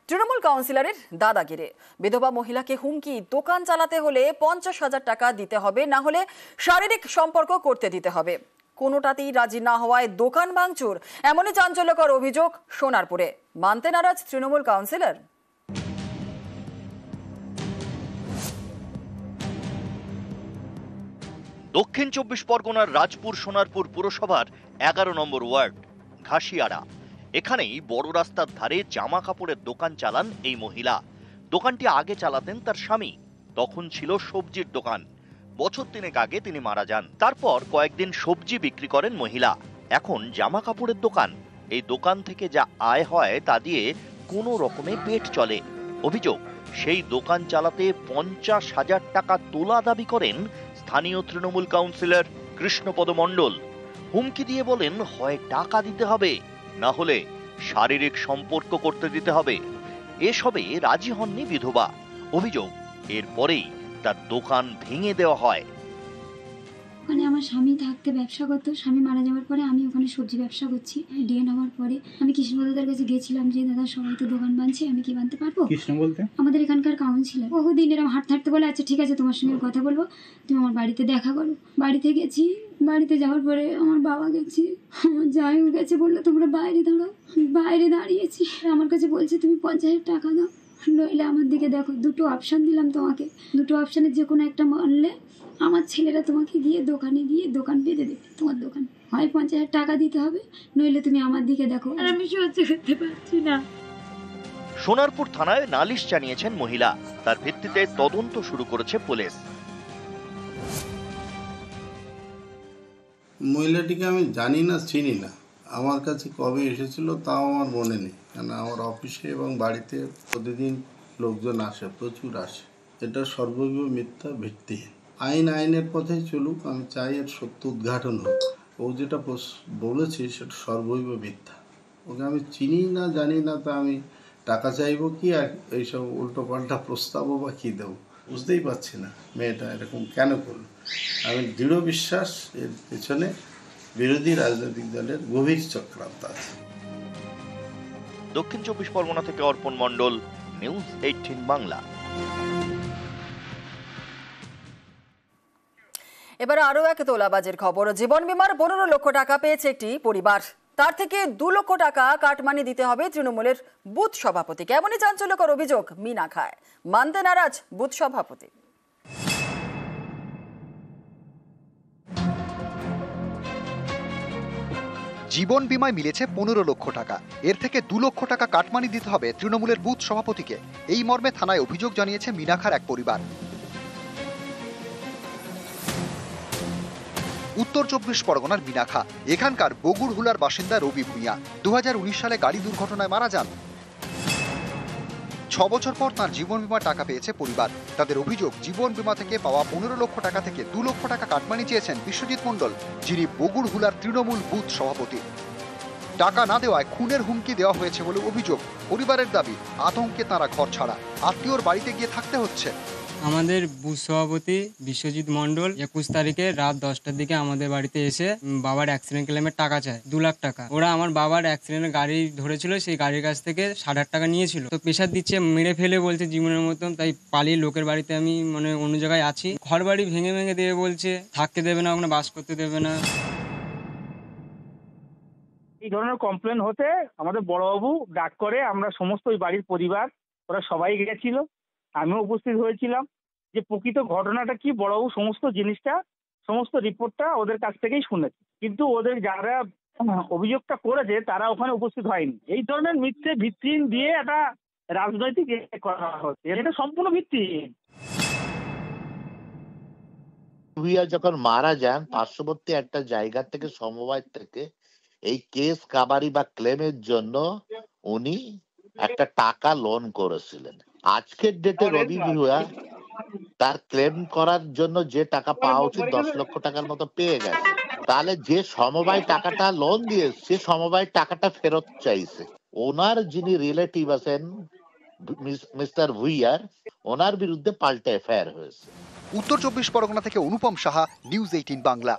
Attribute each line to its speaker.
Speaker 1: তৃণমূল কাউন্সিলরের দাদাগিরি। বিধবা মহিলাকে হুমকি, দোকান চালাতে হলে 50,000 টাকা দিতে হবে, না হলে শারীরিক সম্পর্ক করতে দিতে হবে। কোনোটাতেই রাজি না হওয়ায় দোকান ভাঙচুর। এমনই চাঞ্চল্যকর অভিযোগ সোনারপুরে। মানতে নারাজ তৃণমূল কাউন্সিলর।
Speaker 2: দক্ষিণ 24 পরগনার রাজপুর সোনারপুর পুরসভার 11 নম্বর ওয়ার্ড ঘাসিয়াড়া। এখানেই বড় রাস্তার ধারে জামা কাপড়ের দোকান চালান এই মহিলা। দোকানটি আগে চালাতেন তার স্বামী, তখন ছিল সবজির দোকান। বছর 3 আগে তিনি মারা যান। তারপর কয়েকদিন সবজি বিক্রি করেন মহিলা। এখন জামা কাপড়ের দোকান। এই দোকান থেকে যা আয় হয় তা দিয়ে কোনো রকমে পেট চলে। অভিযোগ, সেই দোকান চালাতে 50,000 টাকা তোলা দাবি করেন স্থানীয় তৃণমূল কাউন্সিলর কৃষ্ণপদ মণ্ডল। হুমকি দিয়ে বলেন, হয় টাকা দিতে হবে, না হলে শারীরিক সম্পর্ক করতে দিতে হবে। এসবে রাজি হননি বিধবা। অভিযোগ, এরপরেই তার দোকান ভেঙে দেওয়া হয়।
Speaker 3: ওখানে আমার স্বামী থাকতে ব্যবসা করতো। স্বামী মারা যাওয়ার পরে আমি ওখানে সবজি ব্যবসা করছি। ডিএন হওয়ার পরে আমি কৃষ্ণপদের কাছে গেছিলাম যে দাদা সবাই তো দোকান বাঁধছে, আমি কি বাঁধতে পারবো?
Speaker 4: কৃষ্ণ বলতে
Speaker 3: আমাদের এখানকার কাউন্সিলর। বহুদিন এরকম হাঁটতে হাঁটতে বলে, আচ্ছা ঠিক আছে, তোমার সঙ্গে কথা বলবো, তুমি আমার বাড়িতে দেখা করো। বাড়িতে গেছি। বাড়িতে যাওয়ার পরে আমার বাবা গেছি, আমার জামাইও গেছে, বললো তোমরা বাইরে দাঁড়াও। বাইরে দাঁড়িয়েছি। আমার কাছে বলছে তুমি 50,000 টাকা দাও, নইলে আমার দিকে দেখো। দুটো অপশান দিলাম তোমাকে, দুটো অপশানের যে কোনো একটা মানলে আমার ছেলেরা তোমাকে গিয়ে দোকানে গিয়ে দোকান বেঁধে দেবে। তোমার দোকান হয় 50,000 টাকা দিতে হবে, নইলে তুমি আমার দিকে দেখো। আর আমি সহ্য করতে পারছি না।
Speaker 2: সোনারপুর থানায় নালিশ জানিয়েছেন মহিলা। তার ভিত্তিতে তদন্ত শুরু করেছে পুলিশ।
Speaker 5: মহিলাটিকে আমি জানি না, চিনি না। আমার কাছে কবে এসেছিল তাও আমার মনে নেই, কারণ আমার অফিসে এবং বাড়িতে প্রতিদিন লোকজন আসে, প্রচুর আসে। এটা সর্বৈব মিথ্যা, ভিত্তিহীন। আইনের পথে চলুক, আমি চাই এর সত্য উদ্ঘাটন হোক। ও যেটা বলেছে সেটা সর্বৈব মিথ্যা। ওকে আমি চিনি না, জানি না, তা আমি টাকা চাইবো কি আর এইসব উল্টোপাল্টা প্রস্তাবও বা কী দেবো বুঝতেই পারছি না। মেয়েটা এরকম কেন করলো? আমি দৃঢ় বিশ্বাস এর পেছনে বিরোধী রাজনৈতিক দলের গভীর চক্রান্ত আছে।
Speaker 2: দক্ষিণ 24 পরগনা থেকে অর্পণ মণ্ডল, নিউজ 18 বাংলা।
Speaker 1: এবার আরো এক তোলাবাজের খবর। জীবন বীমার 15 লক্ষ টাকা পেয়েছে একটি পরিবার। তার থেকে 2 লক্ষ টাকা কাটমানি দিতে হবে তৃণমূলের বুথ সভাপতিকে। এমনই চাঞ্চল্যকর অভিযোগ মিনা খায়। মানতে নারাজ বুথ সভাপতি।
Speaker 6: জীবন বীমায় মিলেছে 15 লক্ষ টাকা। এর থেকে 2 লক্ষ টাকা কাটমানি দিতে হবে তৃণমূলের বুথ সভাপতিকে। এই মর্মে থানায় অভিযোগ জানিয়েছে মিনাখার এক পরিবার। উত্তর 24 পরগনার মিনাখা। এখানকার বগুড়হুলার বাসিন্দা রবি ভূঁইয়া 2019 সালে গাড়ি দুর্ঘটনায় মারা যান। 6 বছর পর তাঁর জীবন বীমার টাকা পেয়েছে পরিবার। তাদের অভিযোগ, জীবন বীমা থেকে পাওয়া 15 লক্ষ টাকা থেকে 2 লক্ষ টাকা কাটমানি চেয়েছেন বিশ্বজিৎ মণ্ডল, যিনি বগুড়হুলার তৃণমূল বুথ সভাপতি। টাকা না দেওয়ায় খুনের হুমকি দেওয়া হয়েছে বলে অভিযোগ। পরিবারের দাবি, আতঙ্কে তারা ঘর ছাড়া, আত্মীয়র বাড়িতে গিয়ে থাকতে হচ্ছে।
Speaker 7: আমাদের বুথ সভাপতি বিশ্বজিৎ মণ্ডল 21 তারিখে রাত 10টার দিকে আমাদের বাড়িতে এসে বাবার অ্যাক্সিডেন্ট ক্লেমের টাকা চায়, 2 লাখ টাকা। ওরা আমার বাবার অ্যাক্সিডেন্টের গাড়ি ধরেছিল, সেই গাড়ির কাছ থেকে 8.5 টাকা নিয়েছিল। তো প্রেশার দিচ্ছে, মেরে ফেলে বলছে জীবনের মতন। তাই পালিয়ে লোকের বাড়িতে আমি অন্য জায়গায় আছি। ঘর বাড়ি ভেঙে ভেঙে দেবে বলছে, থাকতে দেবে না, ওখানে বাস করতে দেবে না।
Speaker 4: এই ধরনের কমপ্লেন হতে আমাদের বড়বাবু ডাক করে, আমরা সমস্ত ওই বাড়ির পরিবার ওরা সবাই গেছিল, আমিও উপস্থিত হয়েছিলাম। যে প্রকৃত ঘটনাটা কি, বড়বাবু সমস্ত জিনিসটা, সমস্ত রিপোর্টটা ওদের কাছ থেকেই শুনেছে। কিন্তু ওদের যারা অভিযোগটা করেছে তারা ওখানে উপস্থিত হয়নি। এই ধরনের মিথ্যে ভিত্তিহীন দিয়ে একটা রাজনৈতিক করা হচ্ছে, এটা সম্পূর্ণ ভিত্তিহীন।
Speaker 8: ভুইয়া যখন মারা যান, পার্শ্ববর্তী একটা জায়গা থেকে, সমবায় থেকে এই কেস কাবারি বা ক্লেমের জন্য উনি একটা টাকা লোন করেছিলেন। আজকের ডেটে রবি ভুইয়া তার ক্লেম করার জন্য যে টাকা পাওয়া উচিত 10 লক্ষ টাকার মতো পেয়ে গেছে। তাহলে যে সমবায় টাকাটা লোন দিয়ে, সে সমবায় টাকাটা ফেরত চাইছে। ওনার যিনি রিলেটিভ আছেন মিস্টার ভুইয়ার, ওনার বিরুদ্ধে পাল্টা এফআইআর হয়েছে।
Speaker 6: উত্তর 24 পরগনা থেকে অনুপম সাহা, নিউজ 18 বাংলা।